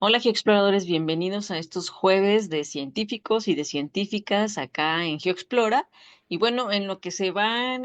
Hola GeoExploradores, bienvenidos a estos jueves de científicos y de científicas acá en GeoExplora. Y bueno, en lo que se van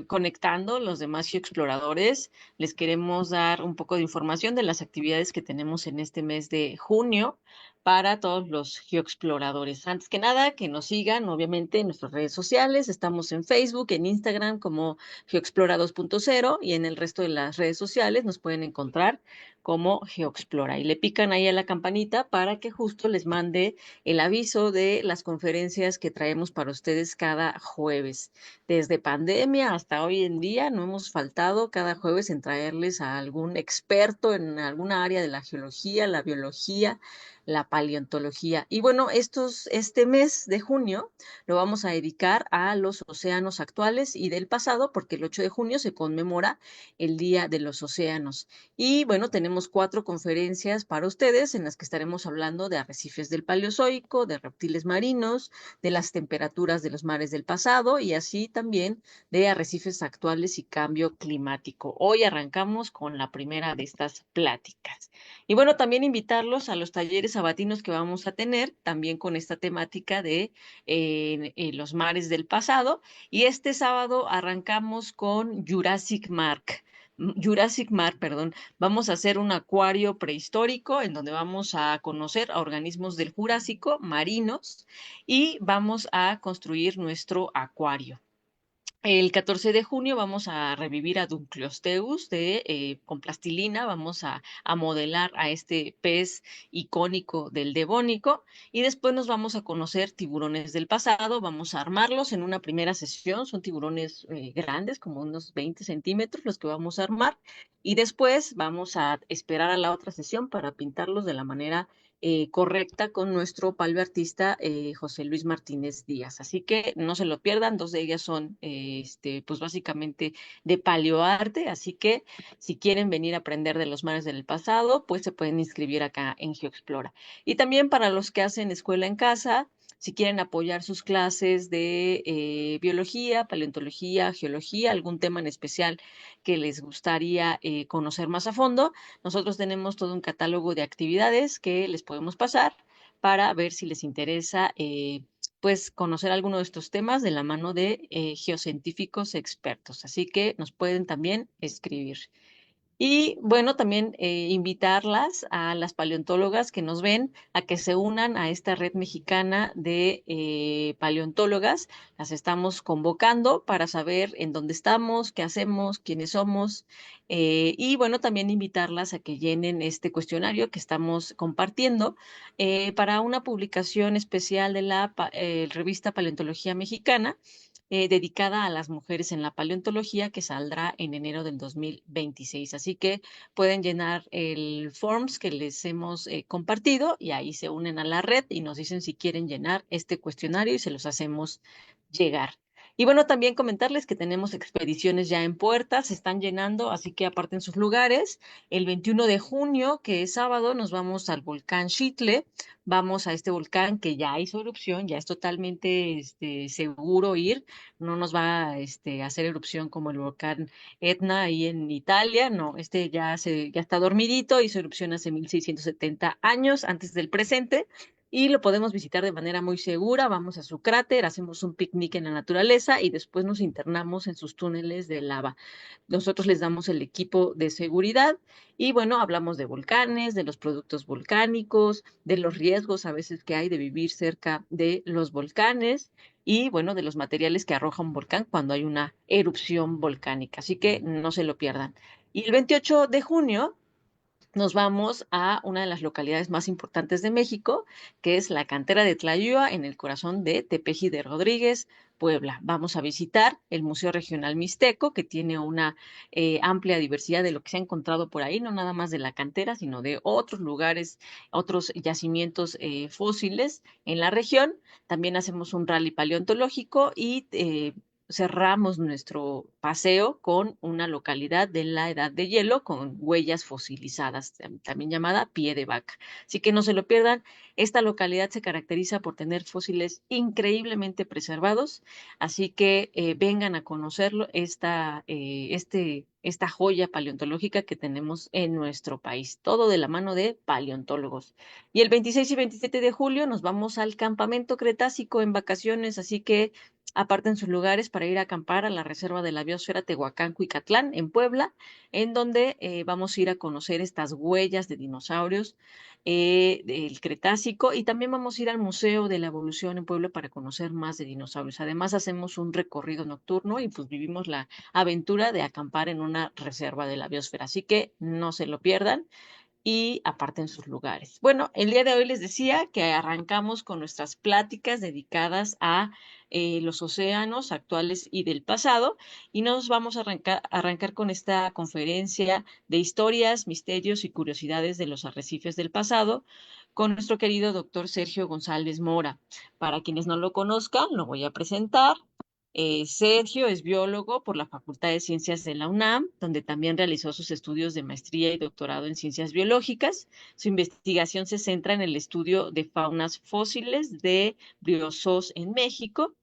conectando los demás GeoExploradores, les queremos dar un poco de información de las actividades que tenemos en este mes de junio para todos los GeoExploradores. Antes que nada, que nos sigan, obviamente, en nuestras redes sociales. Estamos en Facebook, en Instagram como GeoExplora 2.0 y en el resto de las redes sociales nos pueden encontrar como GeoExplora y le pican ahí a la campanita para que justo les mande el aviso de las conferencias que traemos para ustedes cada jueves. Desde pandemia hasta hoy en día no hemos faltado cada jueves en traerles a algún experto en alguna área de la geología, la biología, la paleontología. Y bueno, este mes de junio lo vamos a dedicar a los océanos actuales y del pasado, porque el 8 de junio se conmemora el Día de los Océanos. Y bueno, tenemos cuatro conferencias para ustedes en las que estaremos hablando de arrecifes del Paleozoico, de reptiles marinos, de las temperaturas de los mares del pasado y así también de arrecifes actuales y cambio climático. Hoy arrancamos con la primera de estas pláticas. Y bueno, también invitarlos a los talleres sabatinos que vamos a tener, también con esta temática de los mares del pasado. Y este sábado arrancamos con Jurassic Park, perdón. Vamos a hacer un acuario prehistórico en donde vamos a conocer a organismos del Jurásico marinos y vamos a construir nuestro acuario. El 14 de junio vamos a revivir a Dunkleosteus con plastilina, vamos a modelar a este pez icónico del Devónico y después nos vamos a conocer tiburones del pasado, vamos a armarlos en una primera sesión, son tiburones grandes, como unos 20 centímetros los que vamos a armar y después vamos a esperar a la otra sesión para pintarlos de la manera correcta con nuestro paleoartista José Luis Martínez Díaz. Así que no se lo pierdan, dos de ellas son pues básicamente de paleoarte, así que si quieren venir a aprender de los mares del pasado, pues se pueden inscribir acá en GeoExplora. Y también para los que hacen escuela en casa, si quieren apoyar sus clases de biología, paleontología, geología, algún tema en especial que les gustaría conocer más a fondo, nosotros tenemos todo un catálogo de actividades que les podemos pasar para ver si les interesa pues conocer alguno de estos temas de la mano de geocientíficos expertos. Así que nos pueden también escribir. Y bueno, también invitarlas a las paleontólogas que nos ven a que se unan a esta red mexicana de paleontólogas. Las estamos convocando para saber en dónde estamos, qué hacemos, quiénes somos. Y bueno, también invitarlas a que llenen este cuestionario que estamos compartiendo para una publicación especial de la revista Paleontología Mexicana dedicada a las mujeres en la paleontología que saldrá en enero del 2026. Así que pueden llenar el forms que les hemos compartido y ahí se unen a la red y nos dicen si quieren llenar este cuestionario y se los hacemos llegar. Y bueno, también comentarles que tenemos expediciones ya en puerta, se están llenando, así que aparten sus lugares. El 21 de junio, que es sábado, nos vamos al volcán Xitle. Vamos a este volcán que ya hizo erupción, ya es totalmente seguro ir, no nos va a hacer erupción como el volcán Etna ahí en Italia, no, ya está dormidito, hizo erupción hace 1670 años antes del presente y lo podemos visitar de manera muy segura, vamos a su cráter, hacemos un picnic en la naturaleza y después nos internamos en sus túneles de lava. Nosotros les damos el equipo de seguridad y bueno, hablamos de volcanes, de los productos volcánicos, de los riesgos a veces que hay de vivir cerca de los volcanes y bueno, de los materiales que arroja un volcán cuando hay una erupción volcánica. Así que no se lo pierdan. Y el 28 de junio nos vamos a una de las localidades más importantes de México, que es la cantera de Tlayúa, en el corazón de Tepeji de Rodríguez, Puebla. Vamos a visitar el Museo Regional Mixteco, que tiene una amplia diversidad de lo que se ha encontrado por ahí, no nada más de la cantera, sino de otros lugares, otros yacimientos fósiles en la región. También hacemos un rally paleontológico y cerramos nuestro paseo con una localidad de la Edad de Hielo con huellas fosilizadas, también llamada Pie de Vaca. Así que no se lo pierdan. Esta localidad se caracteriza por tener fósiles increíblemente preservados, así que vengan a conocerlo, esta joya paleontológica que tenemos en nuestro país, todo de la mano de paleontólogos. Y el 26 y 27 de julio nos vamos al campamento Cretácico en vacaciones, así que aparten sus lugares para ir a acampar a la Reserva de la Biosfera Tehuacán-Cuicatlán en Puebla, en donde vamos a ir a conocer estas huellas de dinosaurios del Cretácico y también vamos a ir al Museo de la Evolución en Puebla para conocer más de dinosaurios. Además, hacemos un recorrido nocturno y pues vivimos la aventura de acampar en una reserva de la biosfera. Así que no se lo pierdan y aparten sus lugares. Bueno, el día de hoy les decía que arrancamos con nuestras pláticas dedicadas a los océanos actuales y del pasado y nos vamos a arrancar con esta conferencia de historias, misterios y curiosidades de los arrecifes del pasado con nuestro querido doctor Sergio González Mora. Para quienes no lo conozcan, lo voy a presentar. Sergio es biólogo por la Facultad de Ciencias de la UNAM, donde también realizó sus estudios de maestría y doctorado en ciencias biológicas. Su investigación se centra en el estudio de faunas fósiles de briozoos en México,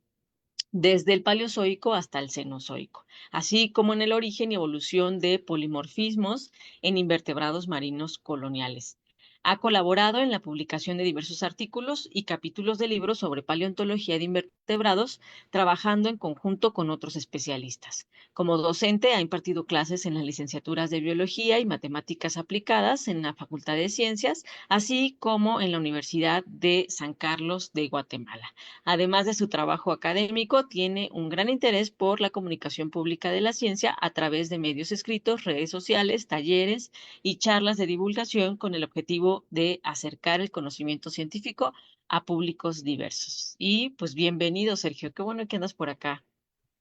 desde el Paleozoico hasta el Cenozoico, así como en el origen y evolución de polimorfismos en invertebrados marinos coloniales. Ha colaborado en la publicación de diversos artículos y capítulos de libros sobre paleontología de invertebrados, trabajando en conjunto con otros especialistas. Como docente, ha impartido clases en las licenciaturas de Biología y Matemáticas Aplicadas en la Facultad de Ciencias, así como en la Universidad de San Carlos de Guatemala. Además de su trabajo académico, tiene un gran interés por la comunicación pública de la ciencia a través de medios escritos, redes sociales, talleres y charlas de divulgación con el objetivo de acercar el conocimiento científico a públicos diversos. Y pues bienvenido, Sergio. Qué bueno que andas por acá.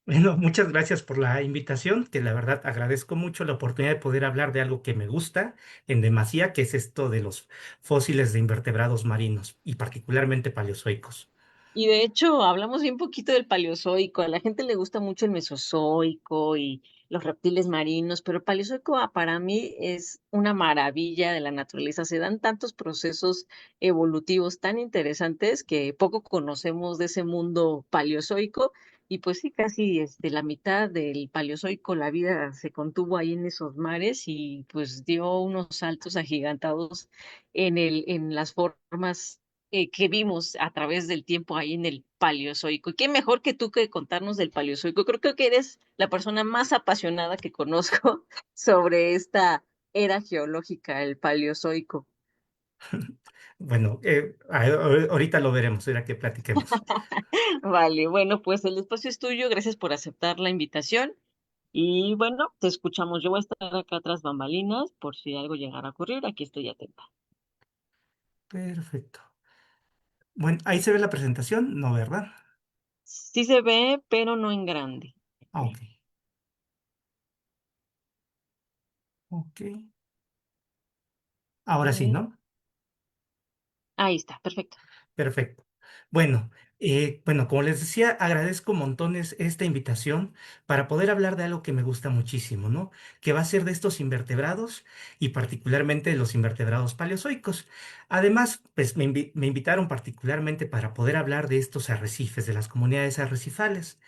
Bueno, muchas gracias por la invitación, que la verdad agradezco mucho la oportunidad de poder hablar de algo que me gusta en demasía, que es esto de los fósiles de invertebrados marinos y particularmente paleozoicos. Y de hecho, hablamos bien poquito del Paleozoico. A la gente le gusta mucho el Mesozoico y los reptiles marinos, pero el Paleozoico para mí es una maravilla de la naturaleza. Se dan tantos procesos evolutivos tan interesantes que poco conocemos de ese mundo paleozoico. Y pues sí, casi de la mitad del Paleozoico la vida se contuvo ahí en esos mares y pues dio unos saltos agigantados en las formas que vimos a través del tiempo ahí en el Paleozoico. Y qué mejor que tú que contarnos del Paleozoico. Creo que eres la persona más apasionada que conozco sobre esta era geológica, el Paleozoico. Bueno, ahorita lo veremos, era que platiquemos. Vale, bueno, pues el espacio es tuyo. Gracias por aceptar la invitación. Y bueno, te escuchamos. Yo voy a estar acá tras bambalinas por si algo llegara a ocurrir. Aquí estoy atenta. Perfecto. Bueno, ahí se ve la presentación, ¿no, verdad? Sí se ve, pero no en grande. Ah, ok, ok. Ahora sí, Eh, ¿no? Ahí está, perfecto. Perfecto. Bueno, como les decía, agradezco montones esta invitación para poder hablar de algo que me gusta muchísimo, ¿no? Que va a ser de estos invertebrados y particularmente de los invertebrados paleozoicos. Además, pues me invitaron particularmente para poder hablar de estos arrecifes, de las comunidades arrecifales.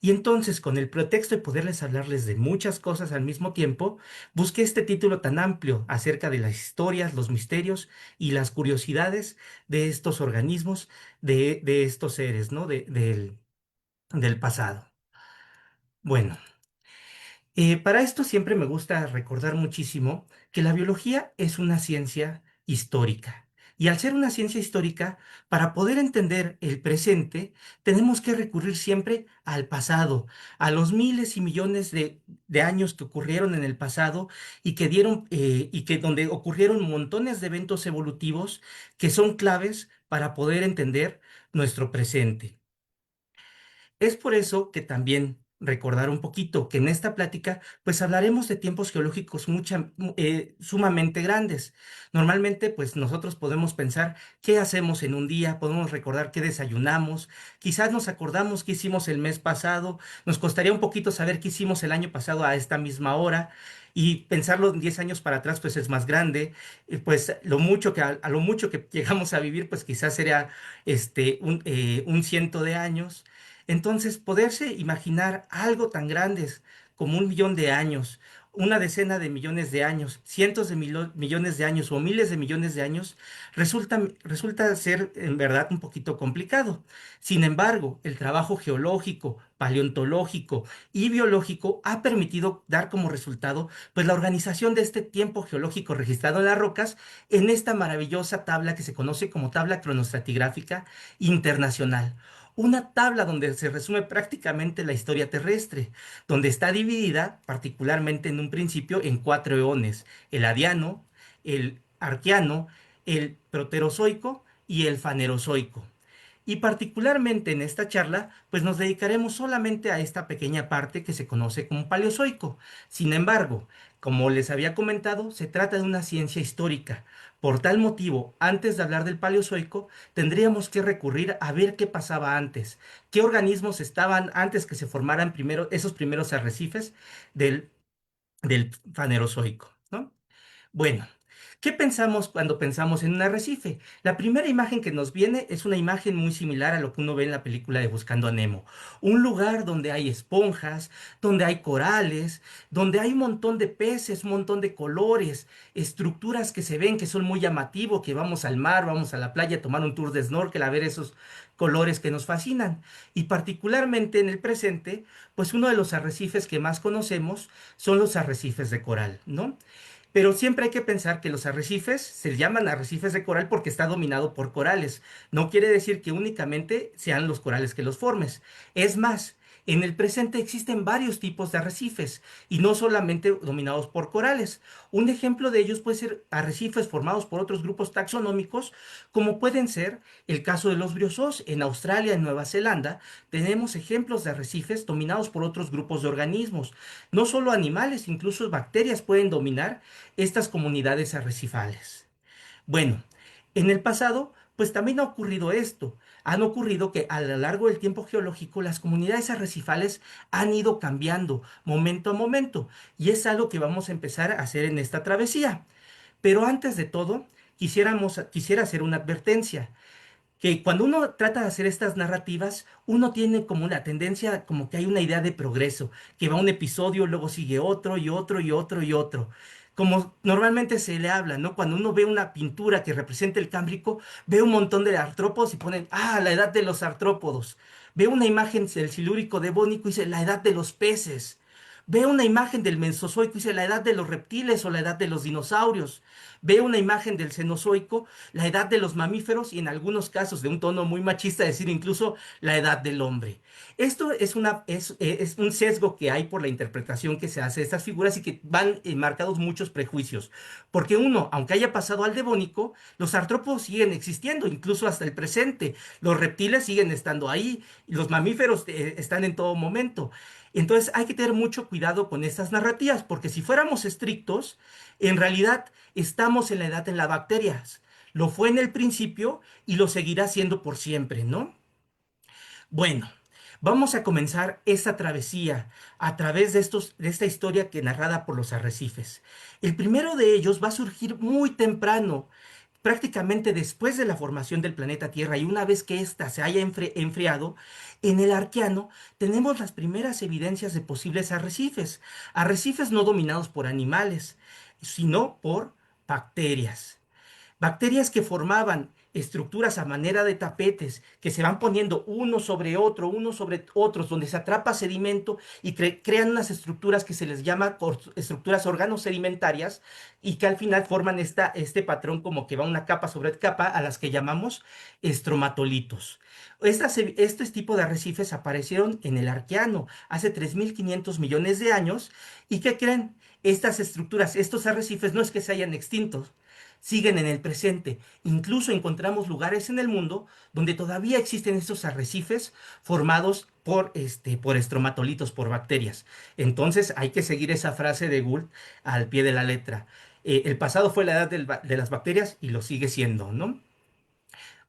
Y entonces, con el pretexto de poderles hablarles de muchas cosas al mismo tiempo, busqué este título tan amplio acerca de las historias, los misterios y las curiosidades de estos organismos, de estos seres, ¿no? Del pasado. Bueno. Para esto siempre me gusta recordar muchísimo que la biología es una ciencia histórica. Y al ser una ciencia histórica, para poder entender el presente, tenemos que recurrir siempre al pasado, a los miles y millones de años que ocurrieron en el pasado y que dieron, y que donde ocurrieron montones de eventos evolutivos que son claves para poder entender nuestro presente. Es por eso que también recordar un poquito que en esta plática pues hablaremos de tiempos geológicos sumamente grandes. Normalmente pues nosotros podemos pensar qué hacemos en un día, podemos recordar qué desayunamos, quizás nos acordamos qué hicimos el mes pasado, nos costaría un poquito saber qué hicimos el año pasado a esta misma hora. Y pensarlo 10 años para atrás, pues es más grande. Pues lo mucho a lo mucho que llegamos a vivir, pues quizás sería un ciento de años. Entonces, poderse imaginar algo tan grandes como 1 millón de años, una decena de millones de años, cientos de millones de años o miles de millones de años, resulta ser en verdad un poquito complicado. Sin embargo, el trabajo geológico, paleontológico y biológico ha permitido dar como resultado pues la organización de este tiempo geológico registrado en las rocas en esta maravillosa tabla que se conoce como tabla cronoestratigráfica internacional. Una tabla donde se resume prácticamente la historia terrestre, donde está dividida particularmente en un principio en 4 eones: el Adiano, el Arqueano, el Proterozoico y el Fanerozoico. Y particularmente en esta charla, pues nos dedicaremos solamente a esta pequeña parte que se conoce como Paleozoico. Sin embargo, como les había comentado, se trata de una ciencia histórica. Por tal motivo, antes de hablar del Paleozoico, tendríamos que recurrir a ver qué pasaba antes, qué organismos estaban antes que se formaran primero esos primeros arrecifes del, del Fanerozoico, ¿no? Bueno, ¿qué pensamos cuando pensamos en un arrecife? La primera imagen que nos viene es una imagen muy similar a lo que uno ve en la película de Buscando a Nemo. Un lugar donde hay esponjas, donde hay corales, donde hay un montón de peces, un montón de colores, estructuras que se ven que son muy llamativos, que vamos al mar, vamos a la playa a tomar un tour de snorkel a ver esos colores que nos fascinan. Y particularmente en el presente, pues uno de los arrecifes que más conocemos son los arrecifes de coral, ¿no? Pero siempre hay que pensar que los arrecifes se llaman arrecifes de coral porque está dominado por corales. No quiere decir que únicamente sean los corales que los formes. Es más, en el presente existen varios tipos de arrecifes y no solamente dominados por corales. Un ejemplo de ellos puede ser arrecifes formados por otros grupos taxonómicos, como pueden ser el caso de los briozos en Australia, en Nueva Zelanda. Tenemos ejemplos de arrecifes dominados por otros grupos de organismos. No solo animales, incluso bacterias pueden dominar estas comunidades arrecifales. Bueno, en el pasado, pues también ha ocurrido esto. Han ocurrido que a lo largo del tiempo geológico las comunidades arrecifales han ido cambiando momento a momento y es algo que vamos a empezar a hacer en esta travesía. Pero antes de todo, quisiera hacer una advertencia que cuando uno trata de hacer estas narrativas, uno tiene como una tendencia, como que hay una idea de progreso, que va un episodio, luego sigue otro y otro y otro y otro. Como normalmente se le habla, ¿no? Cuando uno ve una pintura que representa el Cámbrico, ve un montón de artrópodos y ponen, la edad de los artrópodos. Ve una imagen del Silúrico Devónico y dice, la edad de los peces. Ve una imagen del Mesozoico y dice, la edad de los reptiles o la edad de los dinosaurios. Ve una imagen del Cenozoico, la edad de los mamíferos y en algunos casos de un tono muy machista decir incluso la edad del hombre. Esto es un sesgo que hay por la interpretación que se hace de estas figuras y que van marcados muchos prejuicios. Porque uno, aunque haya pasado al Devónico, los artrópodos siguen existiendo, incluso hasta el presente. Los reptiles siguen estando ahí, y los mamíferos están en todo momento. Entonces hay que tener mucho cuidado con estas narrativas, porque si fuéramos estrictos, en realidad estamos en la edad en las bacterias. Lo fue en el principio y lo seguirá siendo por siempre, ¿no? Bueno, vamos a comenzar esta travesía a través de esta historia que narrada por los arrecifes. El primero de ellos va a surgir muy temprano, prácticamente después de la formación del planeta Tierra y una vez que ésta se haya enfriado, en el Arqueano tenemos las primeras evidencias de posibles arrecifes. Arrecifes no dominados por animales, sino por bacterias. Bacterias que formaban estructuras a manera de tapetes que se van poniendo uno sobre otros, donde se atrapa sedimento y crean unas estructuras que se les llama estructuras organosedimentarias y que al final forman este patrón como que va una capa sobre capa a las que llamamos estromatolitos. Este tipo de arrecifes aparecieron en el Arqueano hace 3.500 millones de años y ¿qué creen? Estas estructuras, estos arrecifes no es que se hayan extinto, siguen en el presente. Incluso encontramos lugares en el mundo donde todavía existen estos arrecifes formados por estromatolitos, por bacterias. Entonces hay que seguir esa frase de Gould al pie de la letra. El pasado fue la edad de las bacterias y lo sigue siendo, ¿no?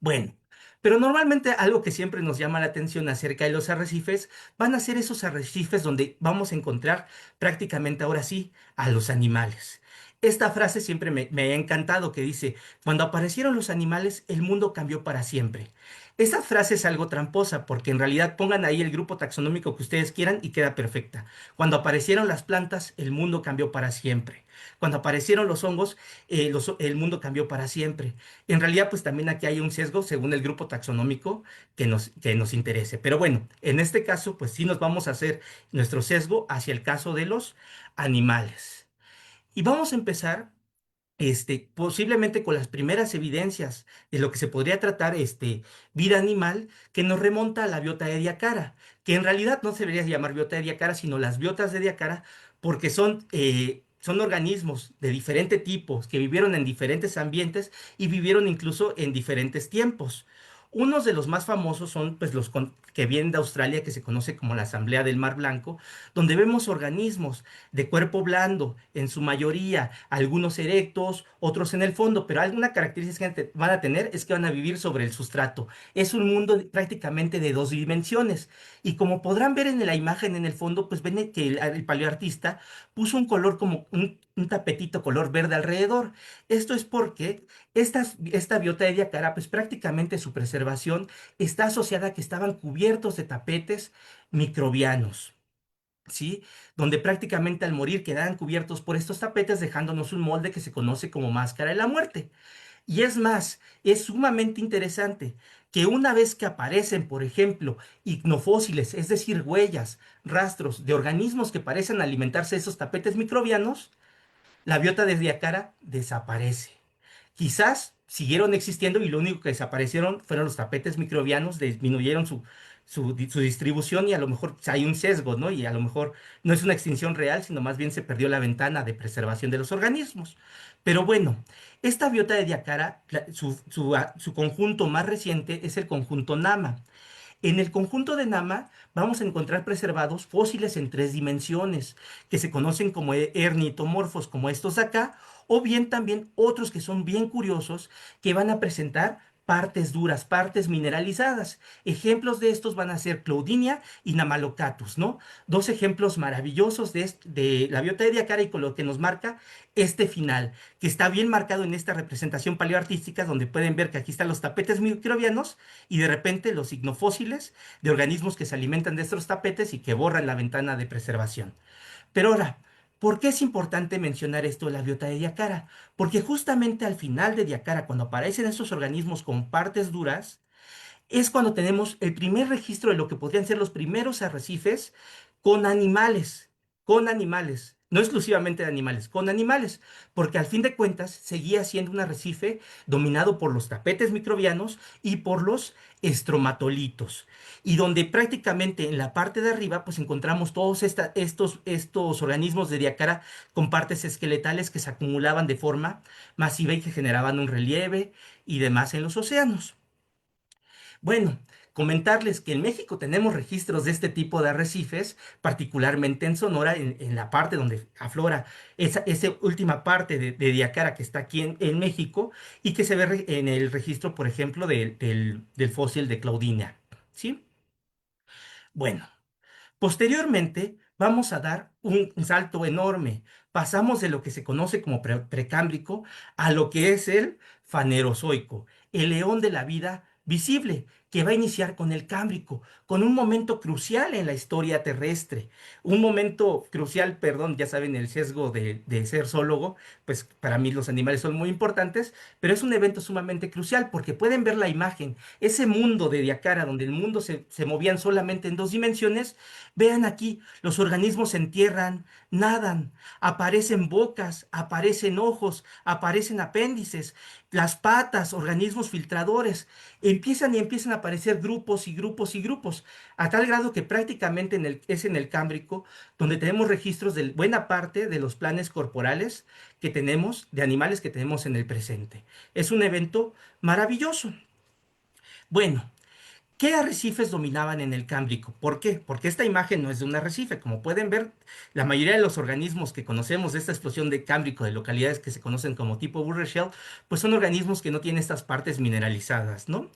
Bueno, pero normalmente algo que siempre nos llama la atención acerca de los arrecifes van a ser esos arrecifes donde vamos a encontrar prácticamente ahora sí a los animales. Esta frase siempre me ha encantado que dice, cuando aparecieron los animales, el mundo cambió para siempre. Esa frase es algo tramposa porque en realidad pongan ahí el grupo taxonómico que ustedes quieran y queda perfecta. Cuando aparecieron las plantas, el mundo cambió para siempre. Cuando aparecieron los hongos, el mundo cambió para siempre. En realidad, pues también aquí hay un sesgo según el grupo taxonómico que nos interese. Pero bueno, en este caso, pues sí nos vamos a hacer nuestro sesgo hacia el caso de los animales. Y vamos a empezar posiblemente con las primeras evidencias de lo que se podría tratar vida animal, que nos remonta a la biota de Ediacara, que en realidad no se debería llamar biota de Ediacara, sino las biotas de Ediacara, porque son organismos de diferente tipo, que vivieron en diferentes ambientes y vivieron incluso en diferentes tiempos. Unos de los más famosos son pues, que vienen de Australia, que se conoce como la Asamblea del Mar Blanco, donde vemos organismos de cuerpo blando, en su mayoría, algunos erectos, otros en el fondo, pero alguna característica que van a tener es que van a vivir sobre el sustrato. Es un mundo prácticamente de dos dimensiones. Y como podrán ver en la imagen en el fondo, pues ven que el paleoartista puso un color como un tapetito color verde alrededor. Esto es porque esta biota de Diacara, pues prácticamente su preservación está asociada a que estaban cubiertos de tapetes microbianos. ¿Sí? Donde prácticamente al morir quedaban cubiertos por estos tapetes, dejándonos un molde que se conoce como máscara de la muerte. Y es más, es sumamente interesante que una vez que aparecen, por ejemplo, ignofósiles, es decir, huellas, rastros de organismos que parecen alimentarse de esos tapetes microbianos, la biota de Diacara desaparece. Quizás siguieron existiendo y lo único que desaparecieron fueron los tapetes microbianos, disminuyeron su distribución y a lo mejor hay un sesgo, ¿no? Y a lo mejor no es una extinción real, sino más bien se perdió la ventana de preservación de los organismos. Pero bueno, esta biota de Diacara, su conjunto más reciente es el conjunto Nama. En el conjunto de Nama vamos a encontrar preservados fósiles en tres dimensiones, que se conocen como ernitomorfos, como estos de acá, o bien también otros que son bien curiosos, que van a presentar partes duras, partes mineralizadas. Ejemplos de estos van a ser Claudinia y Namalocatus, ¿no? Dos ejemplos maravillosos de la biota de Diacara y con lo que nos marca este final, que está bien marcado en esta representación paleoartística, donde pueden ver que aquí están los tapetes microbianos y de repente los ignofósiles de organismos que se alimentan de estos tapetes y que borran la ventana de preservación. Pero ahora, ¿por qué es importante mencionar esto de la biota de Diacara? Porque justamente al final de Diacara, cuando aparecen estos organismos con partes duras, es cuando tenemos el primer registro de lo que podrían ser los primeros arrecifes con animales, con animales, no exclusivamente de animales, con animales, porque al fin de cuentas seguía siendo un arrecife dominado por los tapetes microbianos y por los estromatolitos, y donde prácticamente en la parte de arriba pues encontramos todos estos organismos de Diacara con partes esqueletales que se acumulaban de forma masiva y que generaban un relieve y demás en los océanos. Bueno, comentarles que en México tenemos registros de este tipo de arrecifes, particularmente en Sonora, en la parte donde aflora esa última parte de Diacara que está aquí en México y que se ve en el registro, por ejemplo, del fósil de Claudina. ¿Sí? Bueno. Posteriormente, vamos a dar un salto enorme. Pasamos de lo que se conoce como precámbrico a lo que es el fanerozoico, el león de la vida visible, que va a iniciar con el cámbrico, con un momento crucial en la historia terrestre. Un momento crucial, perdón, ya saben, el sesgo de ser zoólogo, pues para mí los animales son muy importantes, pero es un evento sumamente crucial porque pueden ver la imagen, ese mundo de Diacara, donde el mundo se movían solamente en dos dimensiones. Vean aquí, los organismos se entierran, nadan, aparecen bocas, aparecen ojos, aparecen apéndices, las patas, organismos filtradores, empiezan y empiezan a aparecer grupos y grupos y grupos, a tal grado que prácticamente es en el Cámbrico donde tenemos registros de buena parte de los planes corporales que tenemos, de animales que tenemos en el presente. Es un evento maravilloso. Bueno, ¿qué arrecifes dominaban en el Cámbrico? ¿Por qué? Porque esta imagen no es de un arrecife. Como pueden ver, la mayoría de los organismos que conocemos de esta explosión de Cámbrico, de localidades que se conocen como tipo Burrell Shell, pues son organismos que no tienen estas partes mineralizadas, ¿no?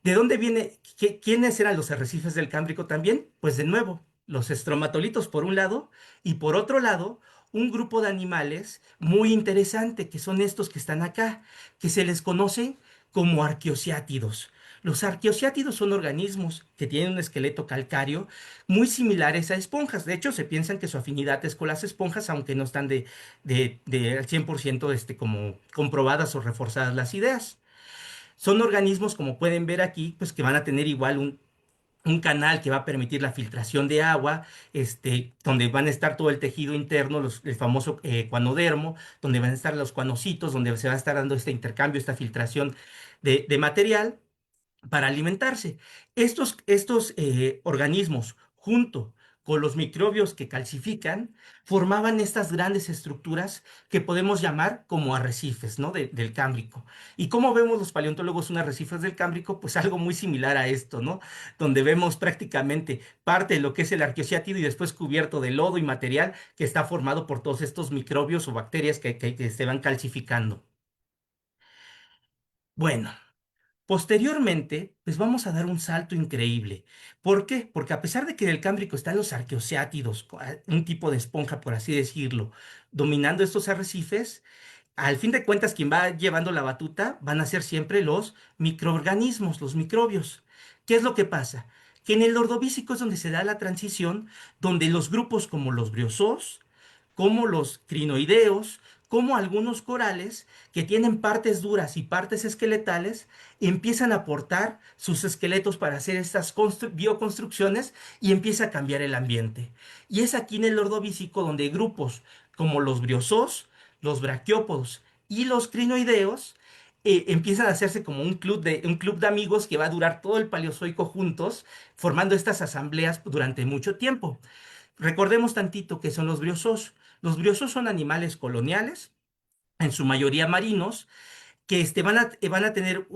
¿De dónde viene? ¿Quiénes eran los arrecifes del Cámbrico también? Pues de nuevo, los estromatolitos por un lado y por otro lado, un grupo de animales muy interesante, que son estos que están acá, que se les conoce como arqueociátidos. Los arqueociátidos son organismos que tienen un esqueleto calcáreo muy similares a esponjas. De hecho, se piensan que su afinidad es con las esponjas, aunque no están de al 100% como comprobadas o reforzadas las ideas. Son organismos, como pueden ver aquí, pues que van a tener igual un canal que va a permitir la filtración de agua, donde van a estar todo el tejido interno, el famoso cuanodermo, donde van a estar los cuanocitos, donde se va a estar dando este intercambio, esta filtración de material para alimentarse. Estos organismos, junto con los microbios que calcifican, formaban estas grandes estructuras que podemos llamar como arrecifes, ¿no? Del Cámbrico. ¿Y cómo vemos los paleontólogos un arrecifes del Cámbrico? Pues algo muy similar a esto, ¿no? Donde vemos prácticamente parte de lo que es el arqueociátido y después cubierto de lodo y material que está formado por todos estos microbios o bacterias que se van calcificando. Bueno. Posteriormente, pues vamos a dar un salto increíble. ¿Por qué? Porque a pesar de que en el Cámbrico están los arqueociátidos, un tipo de esponja, por así decirlo, dominando estos arrecifes, al fin de cuentas, quien va llevando la batuta van a ser siempre los microorganismos, los microbios. ¿Qué es lo que pasa? Que en el Ordovícico es donde se da la transición, donde los grupos como los briozoos, como los crinoideos, como algunos corales que tienen partes duras y partes esqueletales, empiezan a aportar sus esqueletos para hacer estas bioconstrucciones y empieza a cambiar el ambiente. Y es aquí en el Ordovícico donde grupos como los briozoos, los braquiópodos y los crinoideos empiezan a hacerse como un club de amigos que va a durar todo el Paleozoico juntos, formando estas asambleas durante mucho tiempo. Recordemos tantito que son los briozoos. Los briozoos son animales coloniales, en su mayoría marinos, que van a tener,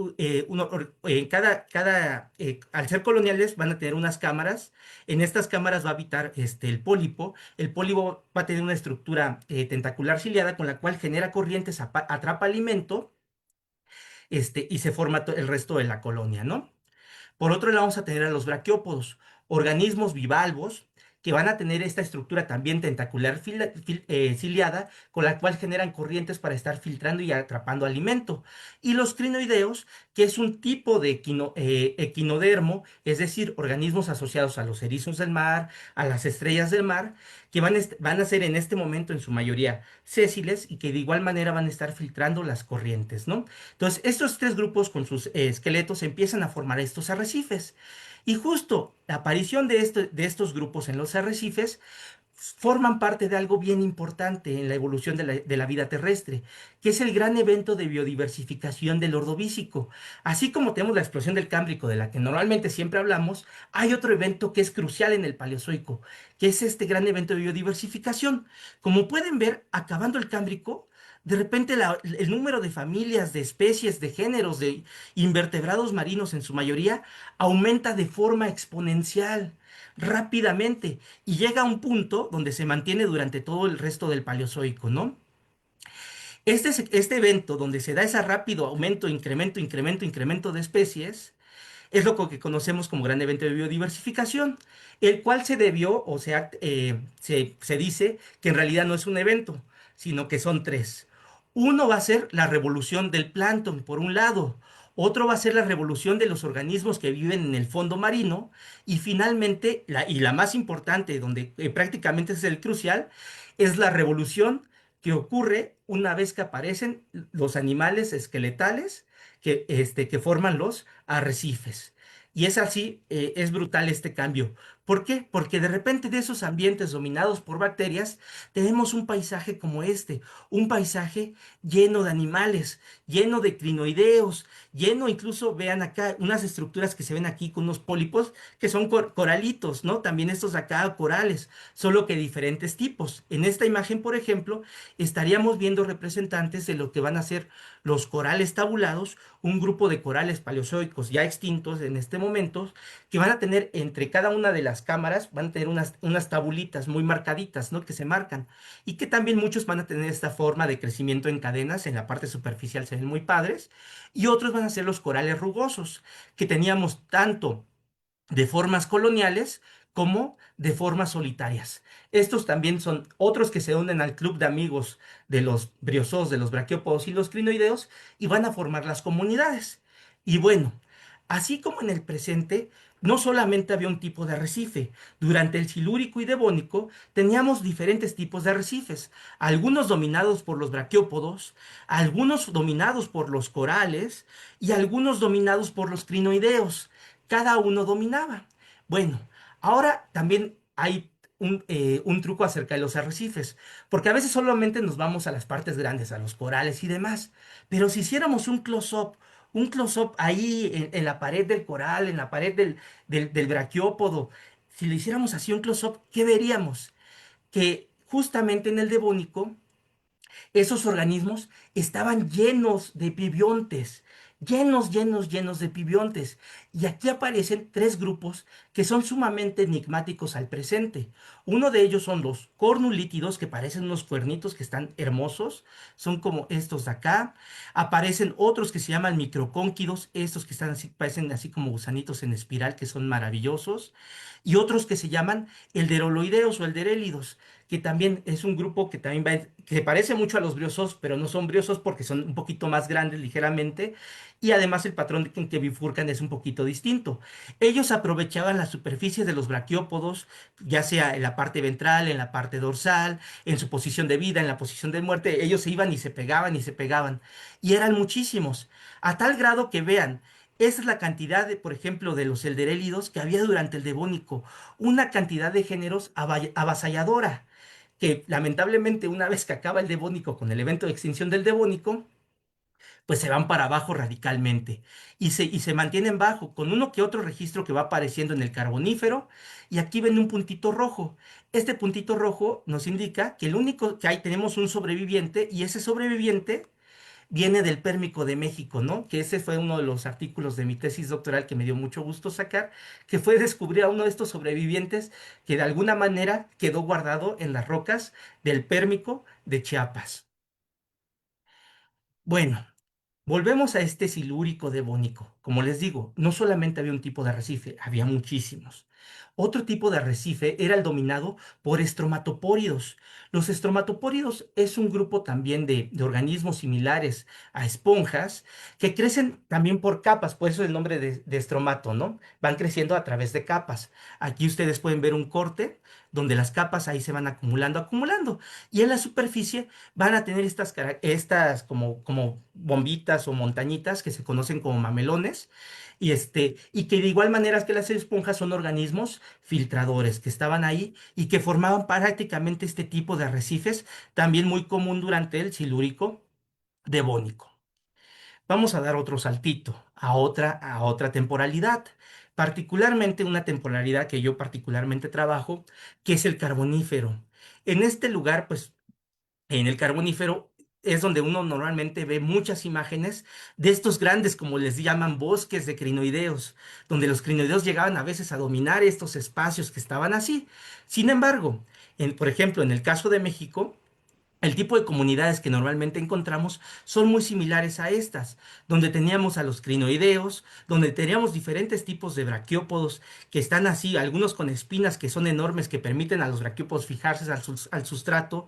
al ser coloniales, van a tener unas cámaras. En estas cámaras va a habitar el pólipo. El pólipo va a tener una estructura tentacular ciliada con la cual genera corrientes, atrapa alimento, y se forma el resto de la colonia, ¿no? Por otro lado, vamos a tener a los braquiópodos, organismos bivalvos que van a tener esta estructura también tentacular ciliada, con la cual generan corrientes para estar filtrando y atrapando alimento. Y los crinoideos, que es un tipo de equinodermo, es decir, organismos asociados a los erizos del mar, a las estrellas del mar, que van a ser en este momento en su mayoría sésiles y que de igual manera van a estar filtrando las corrientes, ¿no? Entonces, estos tres grupos con sus esqueletos empiezan a formar estos arrecifes. Y justo la aparición de estos grupos en los arrecifes forman parte de algo bien importante en la evolución de la vida terrestre, que es el gran evento de biodiversificación del Ordovícico. Así como tenemos la explosión del Cámbrico, de la que normalmente siempre hablamos, hay otro evento que es crucial en el Paleozoico, que es este gran evento de biodiversificación. Como pueden ver, acabando el Cámbrico, de repente el número de familias, de especies, de géneros, de invertebrados marinos en su mayoría, aumenta de forma exponencial, rápidamente, y llega a un punto donde se mantiene durante todo el resto del Paleozoico, ¿no? Este evento donde se da ese rápido aumento, incremento, incremento, incremento de especies, es lo que conocemos como gran evento de biodiversificación, el cual se debió, o sea, se dice que en realidad no es un evento, sino que son tres. Uno va a ser la revolución del plancton, por un lado. Otro va a ser la revolución de los organismos que viven en el fondo marino. Y finalmente, la más importante, donde prácticamente es el crucial, es la revolución que ocurre una vez que aparecen los animales esqueletales que forman los arrecifes. Y es así, es brutal este cambio, ¿Por qué? Porque de repente de esos ambientes dominados por bacterias tenemos un paisaje como este, un paisaje lleno de animales, lleno de crinoideos, lleno incluso, vean acá, unas estructuras que se ven aquí con unos pólipos que son coralitos, ¿no? También estos de acá corales, solo que diferentes tipos. En esta imagen, por ejemplo, estaríamos viendo representantes de lo que van a ser los corales tabulados, un grupo de corales paleozoicos ya extintos en este momento, que van a tener entre cada una de las cámaras, van a tener unas tabulitas muy marcaditas, ¿no? Que se marcan. Y que también muchos van a tener esta forma de crecimiento en cadenas, en la parte superficial se ven muy padres. Y otros van a ser los corales rugosos, que teníamos tanto de formas coloniales como de formas solitarias. Estos también son otros que se unen al club de amigos de los briozoos, de los braquiópodos y los crinoideos y van a formar las comunidades. Y bueno, así como en el presente, no solamente había un tipo de arrecife. Durante el Silúrico y Devónico teníamos diferentes tipos de arrecifes, algunos dominados por los braquiópodos, algunos dominados por los corales y algunos dominados por los crinoideos. Cada uno dominaba. Bueno, ahora también hay un truco acerca de los arrecifes, porque a veces solamente nos vamos a las partes grandes, a los corales y demás, pero si hiciéramos un close-up ahí en la pared del coral, en la pared del braquiópodo, si le hiciéramos así un close-up, ¿qué veríamos? Que justamente en el Devónico esos organismos estaban llenos de pibiontes, llenos de pibiontes. Y aquí aparecen tres grupos que son sumamente enigmáticos al presente. Uno de ellos son los cornulítidos, que parecen unos cuernitos que están hermosos, son como estos de acá. Aparecen otros que se llaman microcónquidos, estos que están así, parecen así como gusanitos en espiral, que son maravillosos. Y otros que se llaman elderoloideos o elderélidos, que también es un grupo que también va, que se parece mucho a los briosos, pero no son briosos porque son un poquito más grandes ligeramente, y además el patrón en que bifurcan es un poquito distinto. Ellos aprovechaban la superficie de los braquiópodos, ya sea en la parte ventral, en la parte dorsal, en su posición de vida, en la posición de muerte, ellos se iban y se pegaban y se pegaban, y eran muchísimos, a tal grado que vean, esa es la cantidad de, por ejemplo, de los elderélidos que había durante el Devónico, una cantidad de géneros avasalladora que lamentablemente una vez que acaba el Devónico con el evento de extinción del Devónico, pues se van para abajo radicalmente y se mantienen bajo, con uno que otro registro que va apareciendo en el Carbonífero, y aquí ven un puntito rojo. Este puntito rojo nos indica que el único que hay, tenemos un sobreviviente, y ese sobreviviente viene del Pérmico de México, ¿no? Que ese fue uno de los artículos de mi tesis doctoral que me dio mucho gusto sacar, que fue descubrir a uno de estos sobrevivientes que de alguna manera quedó guardado en las rocas del Pérmico de Chiapas. Bueno, volvemos a este silúrico devónico. Como les digo, no solamente había un tipo de arrecife, había muchísimos. Otro tipo de arrecife era el dominado por estromatopóridos. Los estromatopóridos es un grupo también de organismos similares a esponjas que crecen también por capas, por eso el nombre de estromato, ¿no? Van creciendo a través de capas. Aquí ustedes pueden ver un corte donde las capas ahí se van acumulando, acumulando. Y en la superficie van a tener estas como bombitas o montañitas que se conocen como mamelones, y que de igual manera que las esponjas son organismos filtradores que estaban ahí y que formaban prácticamente este tipo de arrecifes, también muy común durante el Silúrico Devónico. Vamos a dar otro saltito a otra temporalidad, particularmente una temporalidad que yo particularmente trabajo, que es el Carbonífero. En este lugar, pues en el Carbonífero es donde uno normalmente ve muchas imágenes de estos grandes, como les llaman, bosques de crinoideos, donde los crinoideos llegaban a veces a dominar estos espacios que estaban así. Sin embargo, por ejemplo, en el caso de México, el tipo de comunidades que normalmente encontramos son muy similares a estas, donde teníamos a los crinoideos, donde teníamos diferentes tipos de braquiópodos que están así, algunos con espinas que son enormes que permiten a los braquiópodos fijarse al sustrato,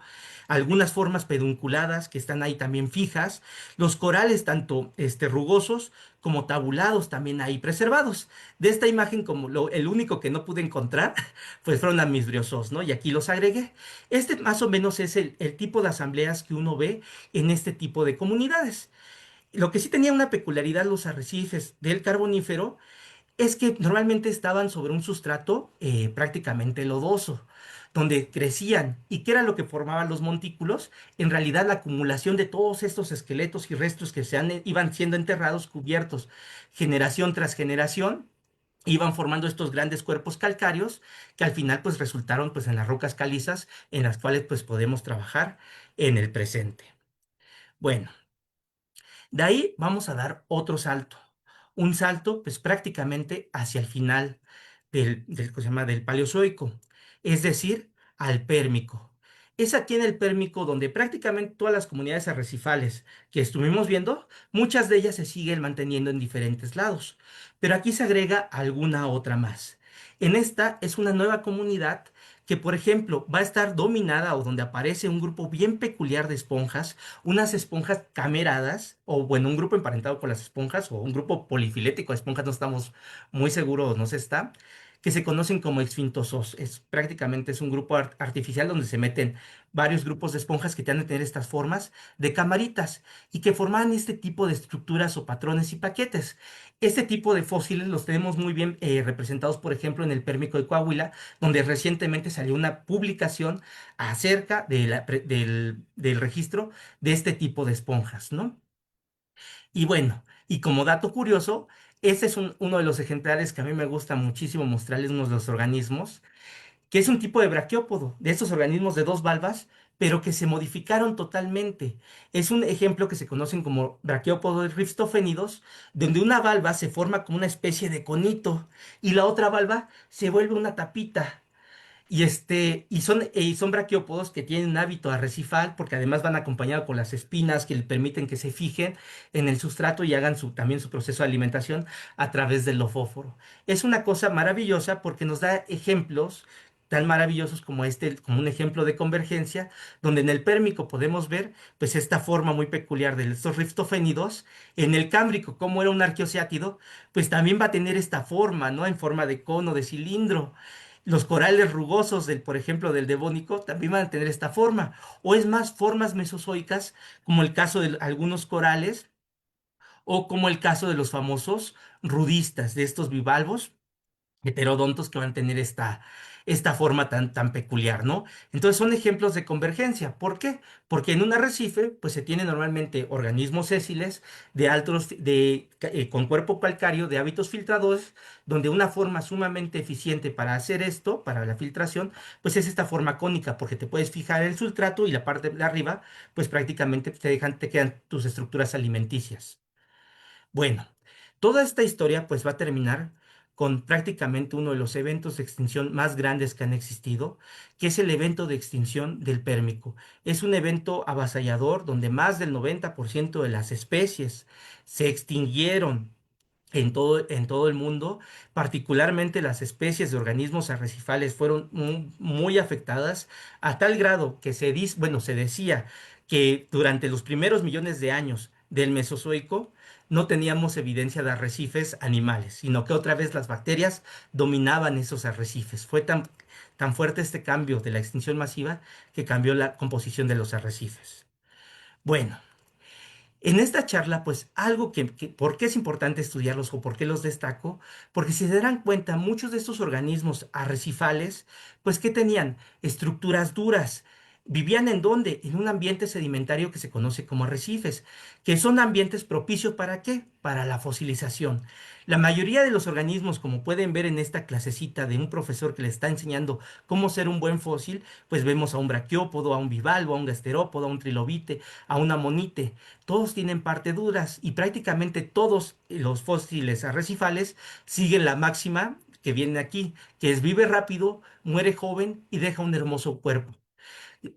algunas formas pedunculadas que están ahí también fijas, los corales tanto rugosos como tabulados también ahí preservados. De esta imagen, como el único que no pude encontrar, pues fueron a mis briozoos, ¿no? Y aquí los agregué. Este más o menos es el tipo de asambleas que uno ve en este tipo de comunidades. Lo que sí tenía una peculiaridad los arrecifes del Carbonífero es que normalmente estaban sobre un sustrato prácticamente lodoso, donde crecían. ¿Y qué era lo que formaban los montículos? En realidad la acumulación de todos estos esqueletos y restos que iban siendo enterrados, cubiertos generación tras generación, iban formando estos grandes cuerpos calcáreos que al final pues resultaron pues en las rocas calizas en las cuales pues podemos trabajar en el presente. Bueno, de ahí vamos a dar otro salto. Un salto, pues prácticamente hacia el final ¿cómo se llama? Del Paleozoico, es decir, al Pérmico. Es aquí en el Pérmico donde prácticamente todas las comunidades arrecifales que estuvimos viendo, muchas de ellas se siguen manteniendo en diferentes lados, pero aquí se agrega alguna otra más. En esta es una nueva comunidad que, por ejemplo, va a estar dominada o donde aparece un grupo bien peculiar de esponjas, unas esponjas cameradas, o bueno, un grupo emparentado con las esponjas, o un grupo polifilético de esponjas, no estamos muy seguros, no se está, que se conocen como exfintosos. Prácticamente es un grupo artificial donde se meten varios grupos de esponjas que tienen que tener estas formas de camaritas y que forman este tipo de estructuras o patrones y paquetes. Este tipo de fósiles los tenemos muy bien representados, por ejemplo, en el Pérmico de Coahuila, donde recientemente salió una publicación acerca del registro de este tipo de esponjas, ¿no? Y bueno, y como dato curioso, este es uno de los ejemplares que a mí me gusta muchísimo mostrarles, unos de los organismos, que es un tipo de braquiópodo, de estos organismos de dos valvas, pero que se modificaron totalmente. Es un ejemplo que se conocen como braquiópodos rifstofénidos, donde una valva se forma como una especie de conito y la otra valva se vuelve una tapita. Y son braquiópodos que tienen un hábito arrecifal, porque además van acompañados con las espinas que le permiten que se fijen en el sustrato y hagan también su proceso de alimentación a través del lofóforo. Es una cosa maravillosa porque nos da ejemplos tan maravillosos como este, como un ejemplo de convergencia, donde en el pérmico podemos ver pues esta forma muy peculiar de estos riftofénidos. En el cámbrico, como era un arqueociátido, pues también va a tener esta forma, ¿no? En forma de cono, de cilindro. Los corales rugosos por ejemplo, del Devónico también van a tener esta forma. O es más, formas mesozoicas, como el caso de algunos corales, o como el caso de los famosos rudistas, de estos bivalvos heterodontos que van a tener esta forma tan peculiar, ¿no? Entonces son ejemplos de convergencia. ¿Por qué? Porque en un arrecife, pues se tienen normalmente organismos sésiles con cuerpo calcáreo de hábitos filtradores, donde una forma sumamente eficiente para hacer esto, para la filtración, pues es esta forma cónica, porque te puedes fijar en el sustrato y la parte de arriba, pues prácticamente te quedan tus estructuras alimenticias. Bueno, toda esta historia pues va a terminar con prácticamente uno de los eventos de extinción más grandes que han existido, que es el evento de extinción del Pérmico. Es un evento avasallador donde más del 90% de las especies se extinguieron en todo el mundo. Particularmente las especies de organismos arrecifales fueron muy afectadas a tal grado que bueno, se decía que durante los primeros millones de años del Mesozoico no teníamos evidencia de arrecifes animales, sino que otra vez las bacterias dominaban esos arrecifes. Fue tan fuerte este cambio de la extinción masiva que cambió la composición de los arrecifes. Bueno. En esta charla, pues algo ¿por qué es importante estudiarlos o por qué los destaco? Porque si se darán cuenta, muchos de estos organismos arrecifales, pues ¿qué tenían? Estructuras duras. ¿Vivían en dónde? En un ambiente sedimentario que se conoce como arrecifes, que son ambientes propicios ¿para qué? Para la fosilización. La mayoría de los organismos, como pueden ver en esta clasecita de un profesor que les está enseñando cómo ser un buen fósil, pues vemos a un braquiópodo, a un bivalvo, a un gasterópodo, a un trilobite, a un amonite. Todos tienen parte duras y prácticamente todos los fósiles arrecifales siguen la máxima que viene aquí, que es vive rápido, muere joven y deja un hermoso cuerpo.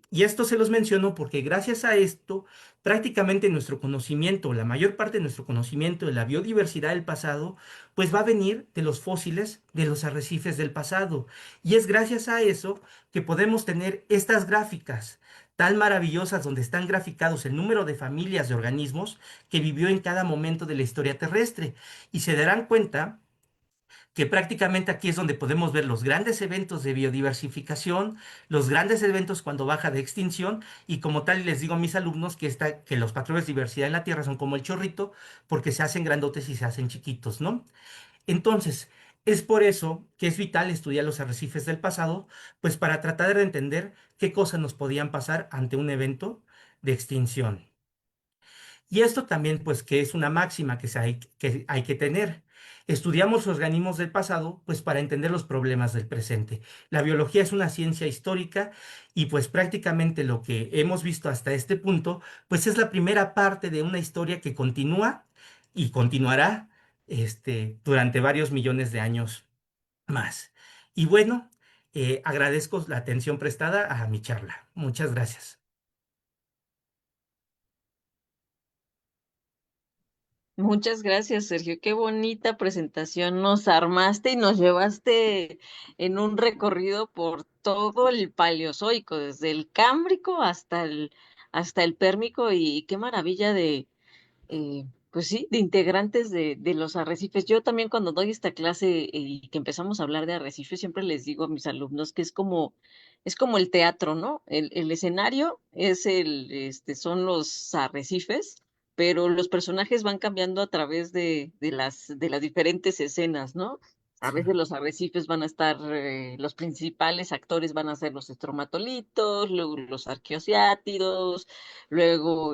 Y esto se los menciono porque gracias a esto, prácticamente nuestro conocimiento, la mayor parte de nuestro conocimiento de la biodiversidad del pasado, pues va a venir de los fósiles de los arrecifes del pasado. Y es gracias a eso que podemos tener estas gráficas tan maravillosas donde están graficados el número de familias de organismos que vivió en cada momento de la historia terrestre. Y se darán cuenta que prácticamente aquí es donde podemos ver los grandes eventos de biodiversificación, los grandes eventos cuando baja de extinción, y como tal les digo a mis alumnos que los patrones de diversidad en la Tierra son como el chorrito, porque se hacen grandotes y se hacen chiquitos, ¿no? Entonces, es por eso que es vital estudiar los arrecifes del pasado, pues para tratar de entender qué cosas nos podían pasar ante un evento de extinción. Y esto también, pues, que es una máxima que hay que tener. Estudiamos los organismos del pasado, pues, para entender los problemas del presente. La biología es una ciencia histórica y, pues, prácticamente lo que hemos visto hasta este punto, pues, es la primera parte de una historia que continúa y continuará, durante varios millones de años más. Y bueno, agradezco la atención prestada a mi charla. Muchas gracias. Muchas gracias, Sergio. Qué bonita presentación nos armaste y nos llevaste en un recorrido por todo el Paleozoico, desde el Cámbrico hasta el Pérmico, y qué maravilla de, pues sí, de integrantes de los arrecifes. Yo también cuando doy esta clase y que empezamos a hablar de arrecifes, siempre les digo a mis alumnos que es como el teatro, ¿no? El escenario es son los arrecifes, pero los personajes van cambiando a través de las diferentes escenas, ¿no? A Sí, veces los arrecifes van a estar, los principales actores van a ser los estromatolitos, luego los arqueociátidos, luego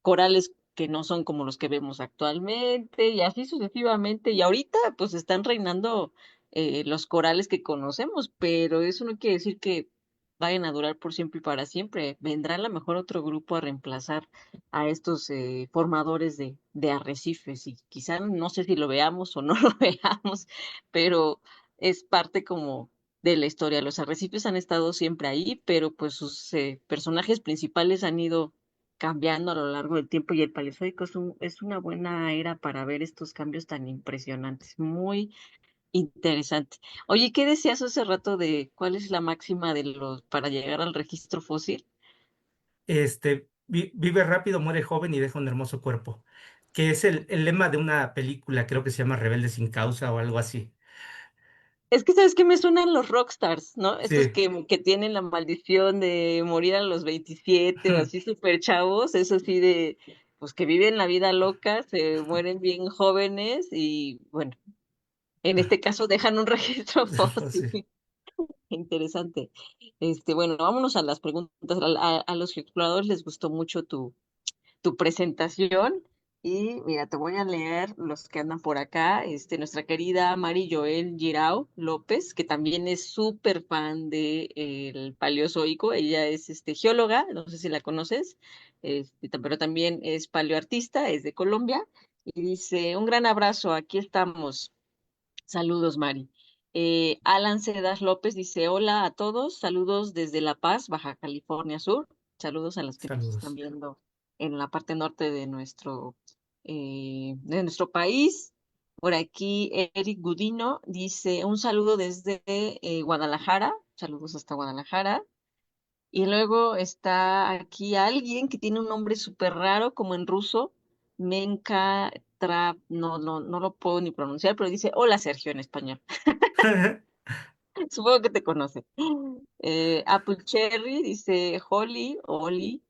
corales que no son como los que vemos actualmente, y así sucesivamente. Y ahorita, pues están reinando los corales que conocemos, pero eso no quiere decir que vayan a durar por siempre y para siempre. Vendrá a lo mejor otro grupo a reemplazar a estos formadores de arrecifes, y quizá no sé si lo veamos o no lo veamos, pero es parte como de la historia. Los arrecifes han estado siempre ahí, pero pues sus personajes principales han ido cambiando a lo largo del tiempo, y el Paleozoico es una buena era para ver estos cambios tan impresionantes, muy interesante. Oye, ¿qué decías hace rato de cuál es la máxima de los para llegar al registro fósil? vive rápido, muere joven y deja un hermoso cuerpo, que es el lema de una película, creo que se llama Rebelde sin causa o algo así. Es que sabes que me suenan los rockstars, ¿no? Estos Sí, que tienen la maldición de morir a los 27 o así súper chavos, eso sí de, pues que viven la vida loca, se mueren bien jóvenes y bueno, en este caso dejan un registro fósil. sí. Interesante. Bueno, vámonos a las preguntas. A los exploradores les gustó mucho tu presentación. Y mira, te voy a leer los que andan por acá. Nuestra querida Mari Joel Girao López, que también es súper fan del Paleozoico. Ella es geóloga, no sé si la conoces, pero también es paleoartista, es de Colombia. Y dice, un gran abrazo, aquí estamos. Saludos, Mari. Alan Cedas López dice, hola a todos, saludos desde La Paz, Baja California Sur. Saludos a los que nos están Saludos. viendo en la parte norte de nuestro país. Por aquí, Eric Gudino dice, un saludo desde Guadalajara. Saludos hasta Guadalajara. Y luego está aquí alguien que tiene un nombre súper raro, como en ruso, Menka no lo puedo ni pronunciar, pero dice, hola Sergio en español. Supongo que te conoce. Apple Cherry dice, Oli.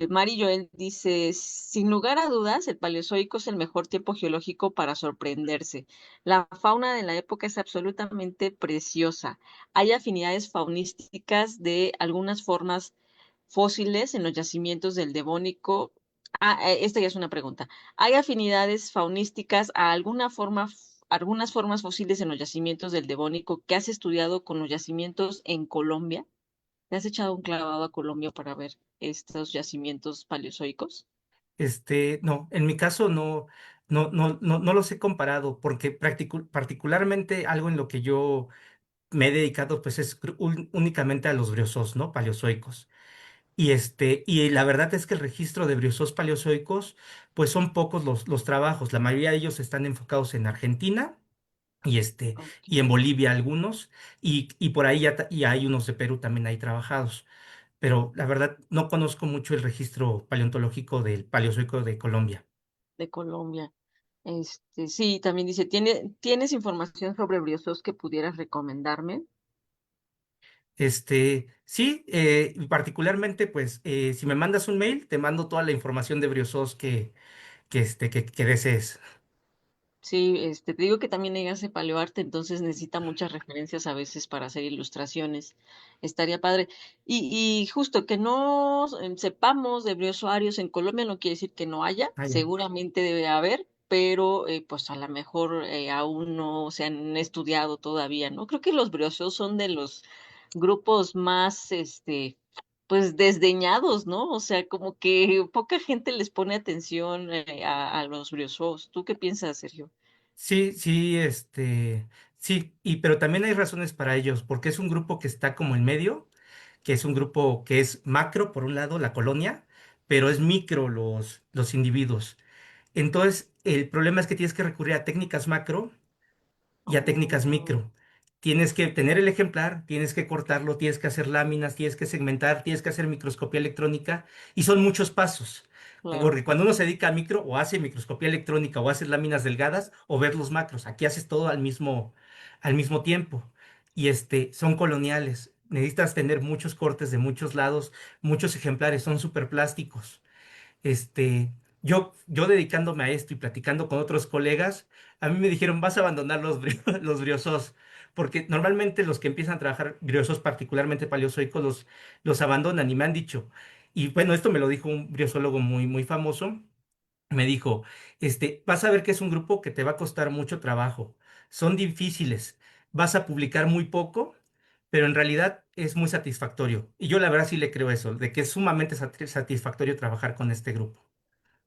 Mari Joel dice, sin lugar a dudas, el Paleozoico es el mejor tiempo geológico para sorprenderse. La fauna de la época es absolutamente preciosa. Hay afinidades faunísticas de algunas formas fósiles en los yacimientos del Devónico. Esta ya es una pregunta. ¿Hay afinidades faunísticas a algunas formas fósiles en los yacimientos del Devónico que has estudiado con los yacimientos en Colombia? ¿Te has echado un clavado a Colombia para ver estos yacimientos paleozoicos? No, en mi caso no los he comparado porque particularmente algo en lo que yo me he dedicado pues es únicamente a los briozoos, ¿no? Paleozoicos. Y la verdad es que el registro de briozoos paleozoicos pues son pocos los trabajos. La mayoría de ellos están enfocados en Argentina y Ok, y en Bolivia algunos y por ahí y hay unos de Perú también ahí trabajados. Pero la verdad no conozco mucho el registro paleontológico del Paleozoico de Colombia. de Colombia. Sí, también dice, ¿tienes información sobre briozoos que pudieras recomendarme? Sí, y particularmente, pues, si me mandas un mail, te mando toda la información de briozoos que desees. Sí, te digo que también ella hace paleoarte, entonces necesita muchas referencias a veces para hacer ilustraciones. Estaría padre. Y justo que no sepamos de briozoarios en Colombia no quiere decir que no haya, Ah, ya. seguramente debe haber, pero pues a lo mejor aún no se han estudiado todavía, ¿no? Creo que los briozoos son de los grupos más, pues desdeñados, ¿no? O sea, como que poca gente les pone atención a los briozoos. ¿Tú qué piensas, Sergio? Sí, sí, sí, pero también hay razones para ellos, porque es un grupo que está como en medio, que es un grupo que es macro, por un lado, la colonia, pero es micro los individuos. Entonces, el problema es que tienes que recurrir a técnicas macro y a técnicas Oh, micro. Tienes que tener el ejemplar, tienes que cortarlo, tienes que hacer láminas, tienes que segmentar, tienes que hacer microscopía electrónica y son muchos pasos. claro. Porque cuando uno se dedica a micro o hace microscopía electrónica o hace láminas delgadas o ver los macros, aquí haces todo al mismo tiempo. Y son coloniales. Necesitas tener muchos cortes de muchos lados, muchos ejemplares, son súper plásticos. Yo dedicándome a esto y platicando con otros colegas, a mí me dijeron, vas a abandonar los briosos, porque normalmente los que empiezan a trabajar briosos, particularmente paleozoicos, los abandonan y me han dicho, y bueno, esto me lo dijo un briosólogo muy, muy famoso, me dijo, vas a ver que es un grupo que te va a costar mucho trabajo, son difíciles, vas a publicar muy poco, pero en realidad es muy satisfactorio. Y yo la verdad sí le creo eso, de que es sumamente satisfactorio trabajar con este grupo.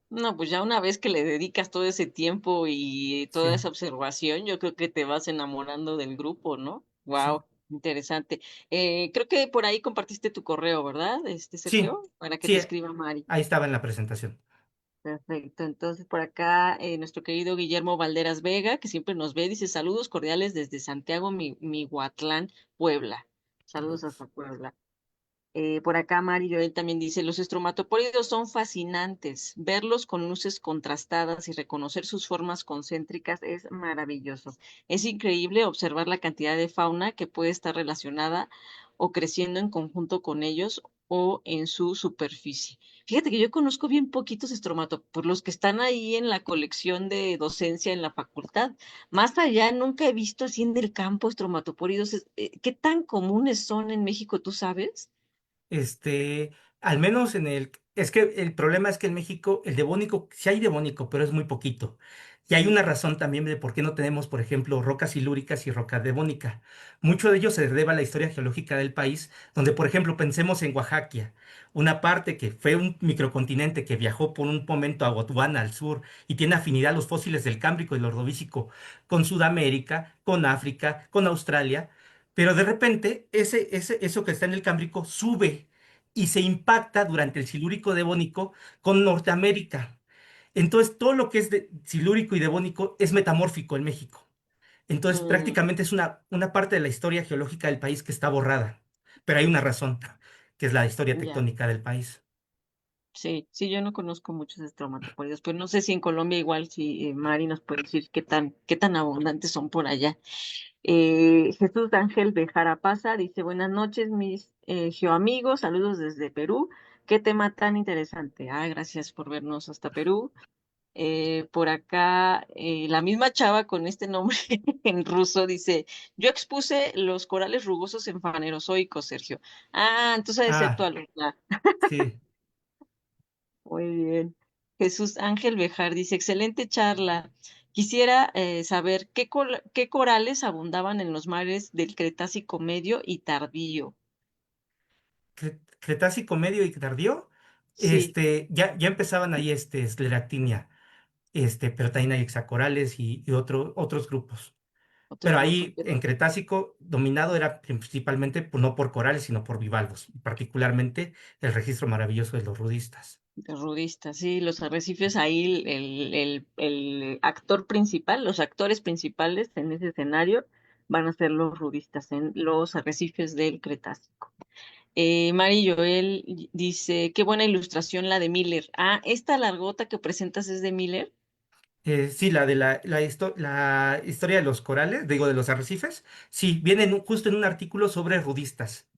No, pues ya una vez que le dedicas todo ese tiempo y toda Sí, esa observación, yo creo que te vas enamorando del grupo, ¿no? sí, Wow, interesante. Creo que por ahí compartiste tu correo, ¿verdad? sí, Sergio, para que sí, te escriba Mari. ahí estaba en la presentación. Perfecto. Entonces, por acá, nuestro querido Guillermo Valderas Vega, que siempre nos ve, dice saludos cordiales desde Santiago, Mihuatlán, Puebla. Saludos Saludos. hasta Puebla. Por acá Mari Joel también dice, los estromatopóridos son fascinantes. Verlos con luces contrastadas y reconocer sus formas concéntricas es maravilloso. Es increíble observar la cantidad de fauna que puede estar relacionada o creciendo en conjunto con ellos o en su superficie. Fíjate que yo conozco bien poquitos por los que están ahí en la colección de docencia en la facultad. Más allá, nunca he visto así en el campo estromatopóridos. ¿Qué tan comunes son en México, tú sabes? Este, al menos es que el problema es que en México el devónico, sí hay devónico, pero es muy poquito. Y hay una razón también de por qué no tenemos, por ejemplo, rocas silúricas y roca devónica. Mucho de ello se debe a la historia geológica del país, donde, por ejemplo, pensemos en Oaxaca, una parte que fue un microcontinente que viajó por un momento a Gondwana al sur y tiene afinidad a los fósiles del Cámbrico y el Ordovícico con Sudamérica, con África, con Australia. Pero de repente, eso que está en el Cámbrico sube y se impacta durante el Silúrico Devónico con Norteamérica. Entonces, todo lo que es silúrico y devónico es metamórfico en México. Entonces, Mm, prácticamente es una parte de la historia geológica del país que está borrada. Pero hay una razón, que es la historia ya, tectónica del país. sí, sí, yo no conozco muchos estromatopóridos, pero no sé si en Colombia igual, si Mari nos puede decir qué tan abundantes son por allá. Jesús Ángel Bejara Pasa dice, buenas noches, mis geoamigos, saludos desde Perú. Qué tema tan interesante. Ah, gracias por vernos hasta Perú. Por acá, la misma chava con este nombre en ruso dice, yo expuse los corales rugosos en fanerozoicos, Sergio. Ah, entonces ha de ser tu Ah, alumna. sí. Muy bien. Jesús Ángel Bejar dice, excelente charla. Quisiera saber qué corales abundaban en los mares del Cretácico medio y tardío. Cretácico medio y tardío, Sí, ya empezaban ahí Scleractinia, pero también hay hexacorales y otros grupos. otros Pero grupos, ahí en Cretácico dominado era principalmente no por corales, sino por bivalvos, y particularmente el registro maravilloso de los rudistas. de rudistas, sí, los arrecifes ahí, el actor principal, los actores principales en ese escenario van a ser los rudistas en los arrecifes del Cretácico. Mari Joel dice, qué buena ilustración la de Miller. Ah, esta largota que presentas es de Miller. Sí, la historia de los corales, digo, de los arrecifes, sí, viene justo en un artículo sobre rudistas,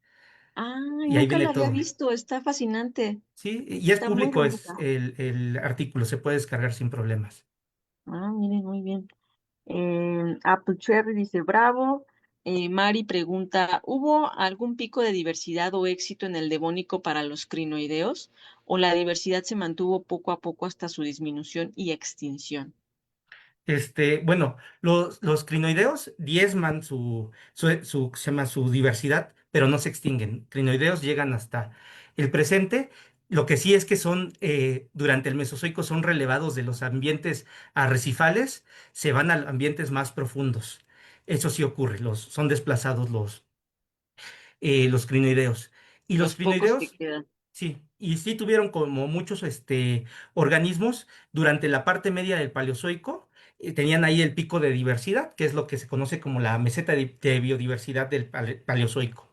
Ay, y ahí nunca viene la había todo. visto, está fascinante, Sí, y es está muy público, es bonita. el artículo, se puede descargar sin problemas. Ah, miren, muy bien. Apple Cherry dice bravo. Mari pregunta, ¿hubo algún pico de diversidad o éxito en el Devónico para los crinoideos? ¿O la diversidad se mantuvo poco a poco hasta su disminución y extinción? Bueno, los crinoideos diezman se llama su diversidad, pero no se extinguen. Crinoideos llegan hasta el presente. Lo que sí es que son, durante el Mesozoico, son relevados de los ambientes arrecifales, se van a ambientes más profundos. Eso sí ocurre, son desplazados los crinoideos. Y los Los pocos que crinoideos, quedan. sí, y sí tuvieron como muchos organismos durante la parte media del Paleozoico. Tenían ahí el pico de diversidad, que es lo que se conoce como la meseta de biodiversidad del Paleozoico.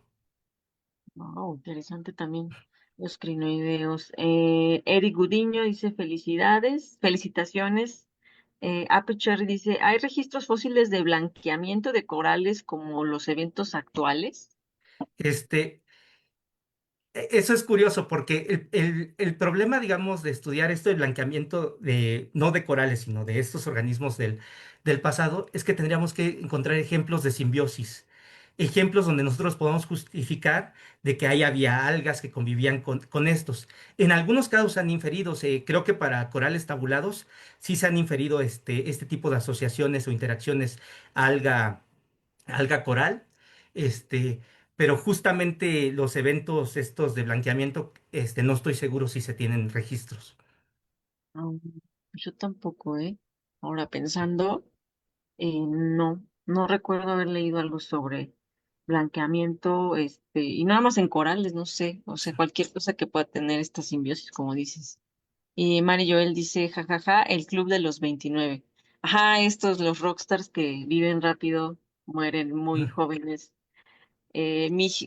Wow, interesante también los crinoideos. Eric Gudiño dice felicidades, felicitaciones. Apple Cherry dice, ¿hay registros fósiles de blanqueamiento de corales como los eventos actuales? Este, Eso es curioso porque el problema, digamos, de estudiar esto de blanqueamiento no de corales, sino de estos organismos del pasado, es que tendríamos que encontrar ejemplos de simbiosis, ejemplos donde nosotros podamos justificar de que ahí había algas que convivían con estos. En algunos casos se han inferido, creo que para corales tabulados sí se han inferido este tipo de asociaciones o interacciones alga alga coral, este, pero justamente los eventos estos de blanqueamiento, no estoy seguro si se tienen registros. Ah, yo tampoco, ¿eh? Ahora pensando, no, no recuerdo haber leído algo sobre blanqueamiento, y nada más en corales, no sé, o sea, Sí. cualquier cosa que pueda tener esta simbiosis, como dices. Y Mari Joel dice, jajaja, el club de los 29. Ajá, estos, los rockstars que viven rápido, mueren muy jóvenes.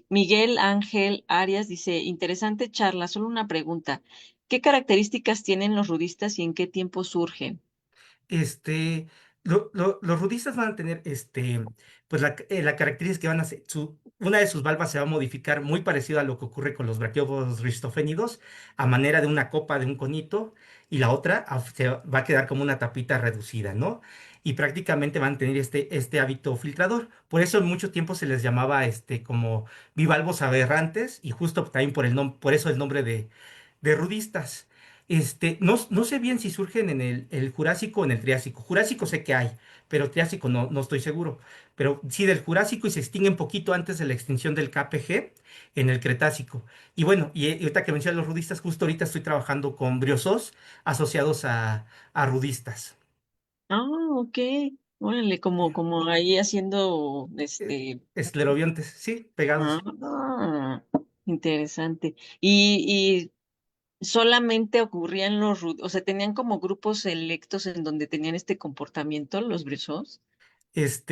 Miguel Ángel Arias dice, interesante charla, solo una pregunta. ¿Qué características tienen los rudistas y en qué tiempo surgen? Este, los rudistas van a tener, pues la característica que van a ser, una de sus valvas se va a modificar muy parecido a lo que ocurre con los braquiópodos ristofénidos, a manera de una copa de un conito, y la otra se va a quedar como una tapita reducida, ¿no? Y prácticamente van a tener este hábito filtrador. Por eso en mucho tiempo se les llamaba, como bivalvos aberrantes, y justo también por eso el nombre de rudistas. No sé bien si surgen en el Jurásico o en el Triásico. Jurásico sé que hay, pero Triásico no estoy seguro. Pero sí del Jurásico y se extinguen poquito antes de la extinción del KPG en el Cretácico. Y bueno, y ahorita que mencionas los rudistas, justo ahorita estoy trabajando con briozoos asociados a rudistas. Ah, ok. Órale, Sí. como ahí haciendo, Esclerobiontes, sí, pegados. ah, interesante. Y solamente ocurrían o sea, tenían como grupos selectos en donde tenían este comportamiento, los brizos. Es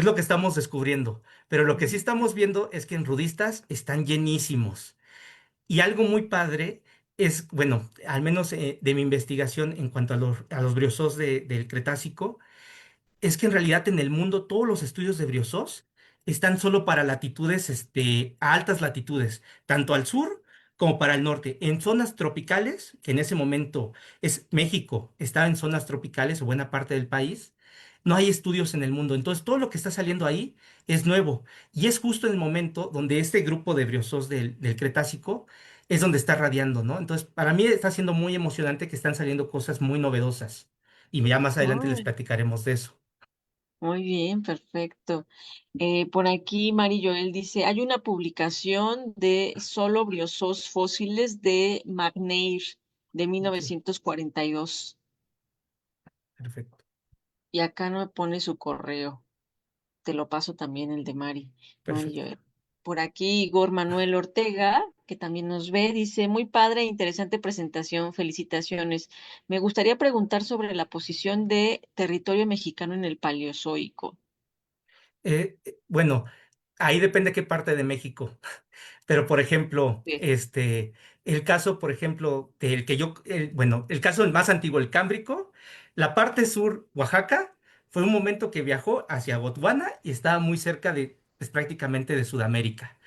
lo que estamos descubriendo. Pero lo que sí Mm. estamos viendo es que en rudistas están llenísimos. Y algo muy padre es, bueno, al menos de mi investigación en cuanto a los briozoos del Cretácico, es que en realidad en el mundo todos los estudios de briozoos están solo para latitudes, a altas latitudes, tanto al sur como para el norte. En zonas tropicales, que en ese momento es México, está en zonas tropicales o buena parte del país, no hay estudios en el mundo. Entonces todo lo que está saliendo ahí es nuevo. Y es justo en el momento donde este grupo de briozoos del Cretácico es donde está radiando, ¿no? Entonces, para mí está siendo muy emocionante que están saliendo cosas muy novedosas. Y ya más adelante les Ay, platicaremos de eso. muy bien, perfecto. Por aquí Mari Joel dice, hay una publicación de solo briozoos fósiles de McNair de Sí, 1942 perfecto, y acá no me pone su correo. Te lo paso también el de Mari perfecto. Joel. Por aquí Igor Manuel Ortega, que también nos ve, dice, muy padre, interesante presentación, felicitaciones. Me gustaría preguntar sobre la posición de territorio mexicano en el Paleozoico. Bueno, ahí depende qué parte de México. Pero, por ejemplo, Sí. el caso, por ejemplo, bueno, el caso más antiguo, el Cámbrico, la parte sur, Oaxaca, fue un momento que viajó hacia Botswana y estaba muy cerca pues, prácticamente de Sudamérica.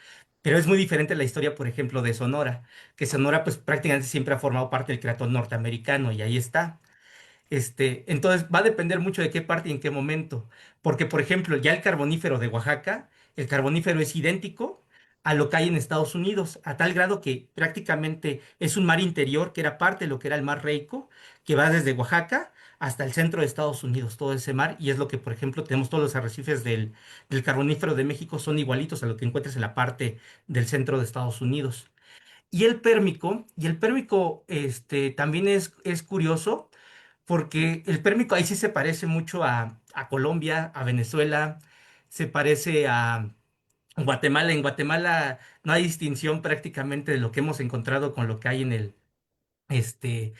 Pero es muy diferente la historia, por ejemplo, de Sonora, que Sonora, pues prácticamente siempre ha formado parte del cratón norteamericano y ahí está. Entonces va a depender mucho de qué parte y en qué momento. Porque, por ejemplo, ya el carbonífero de Oaxaca, el carbonífero es idéntico a lo que hay en Estados Unidos, a tal grado que prácticamente es un mar interior que era parte de lo que era el mar Reico, que va desde Oaxaca hasta el centro de Estados Unidos, todo ese mar, y es lo que, por ejemplo, tenemos todos los arrecifes del carbonífero de México, son igualitos a lo que encuentras en la parte del centro de Estados Unidos. Y el pérmico, también es curioso porque el pérmico ahí sí se parece mucho a Colombia, a Venezuela, se parece a Guatemala. En Guatemala no hay distinción prácticamente de lo que hemos encontrado con lo que hay este,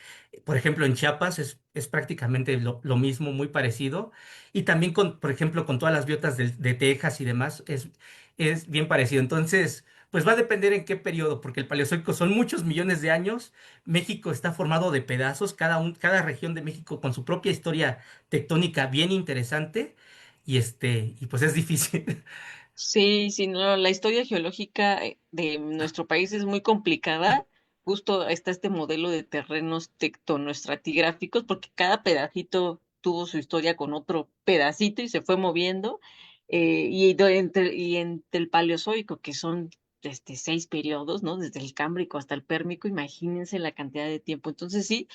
por ejemplo, en Chiapas es prácticamente lo mismo, muy parecido. Y también por ejemplo, con todas las biotas de Texas y demás, es bien parecido. Entonces, pues va a depender en qué periodo, porque el Paleozoico son muchos millones de años. México está formado de pedazos, cada región de México con su propia historia tectónica bien interesante. Y pues es difícil. Sí, sí, no, la historia geológica de nuestro país es muy complicada. Justo está este modelo de terrenos tectonoestratigráficos, porque cada pedacito tuvo su historia con otro pedacito y se fue moviendo. Y entre el Paleozoico, que son 6 periodos, ¿no? Desde el Cámbrico hasta el Pérmico, imagínense la cantidad de tiempo. Entonces sí,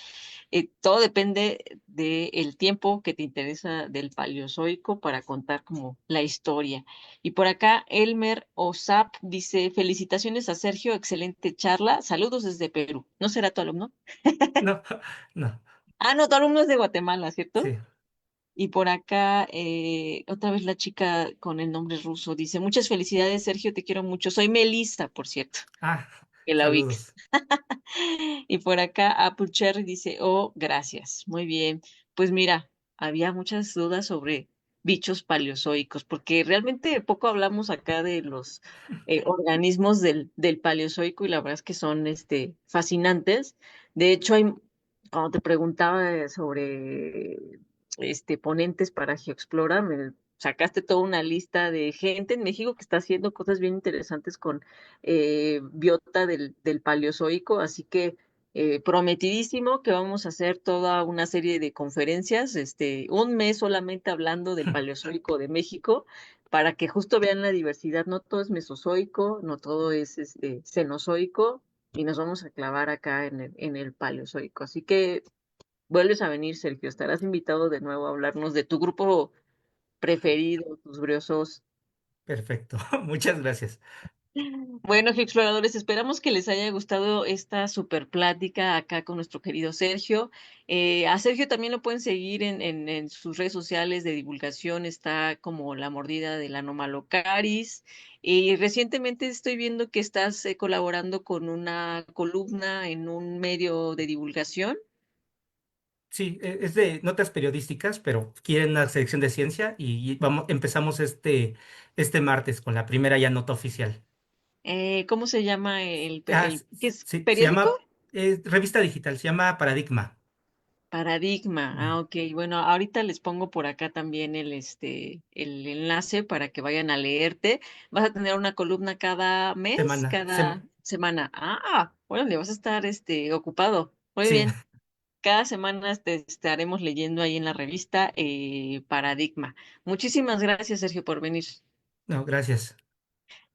todo depende del tiempo que te interesa del Paleozoico para contar como la historia. Y por acá, Elmer Osap dice, felicitaciones a Sergio, excelente charla, saludos desde Perú. ¿No será tu alumno? No, no, Ah, no, tu alumno es de Guatemala, ¿cierto? sí. Y por acá, otra vez la chica con el nombre ruso dice, muchas felicidades, Sergio, te quiero mucho. Soy Melissa, por cierto, Ah, que la ubiques. saludos. Y por acá Apple Cherry dice, oh, gracias. Muy bien. Pues mira, había muchas dudas sobre bichos paleozoicos, porque realmente poco hablamos acá de los organismos del Paleozoico y la verdad es que son fascinantes. De hecho, cuando te preguntaba sobre ponentes para GeoExplora, me sacaste toda una lista de gente en México que está haciendo cosas bien interesantes con biota del Paleozoico, así que prometidísimo que vamos a hacer toda una serie de conferencias, un mes solamente hablando del Paleozoico de México, para que justo vean la diversidad, no todo es mesozoico, no todo es cenozoico, y nos vamos a clavar acá en el Paleozoico. Así que vuelves a venir, Sergio, estarás invitado de nuevo a hablarnos de tu grupo preferido, tus briosos. Perfecto. Muchas gracias. Bueno, exploradores, esperamos que les haya gustado esta super plática acá con nuestro querido Sergio. A Sergio también lo pueden seguir en sus redes sociales de divulgación, está como La Mordida del Anomalocaris. Y recientemente estoy viendo que estás colaborando con una columna en un medio de divulgación. Sí, es de notas periodísticas, pero quieren una sección de ciencia y empezamos este martes con la primera ya nota oficial. ¿Cómo se llama Ah, qué es sí, se periódico? llama revista digital, se llama Paradigma. Paradigma, Mm. ok. Bueno, ahorita les pongo por acá también el enlace para que vayan a leerte. Vas a tener una columna cada mes, Semana, cada semana. Ah, bueno, le vas a estar ocupado. Muy sí, bien. Cada semana te estaremos leyendo ahí en la revista Paradigma. Muchísimas gracias, Sergio, por venir. no, gracias.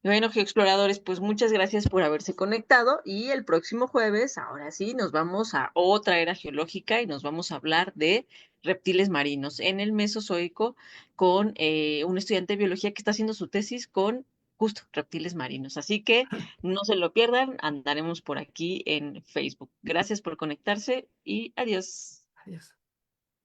Bueno, geoexploradores, pues muchas gracias por haberse conectado y el próximo jueves, ahora sí, nos vamos a otra era geológica y nos vamos a hablar de reptiles marinos en el Mesozoico con un estudiante de biología que está haciendo su tesis con justo reptiles marinos. Así que no se lo pierdan, andaremos por aquí en Facebook. Gracias por conectarse y adiós. Adiós.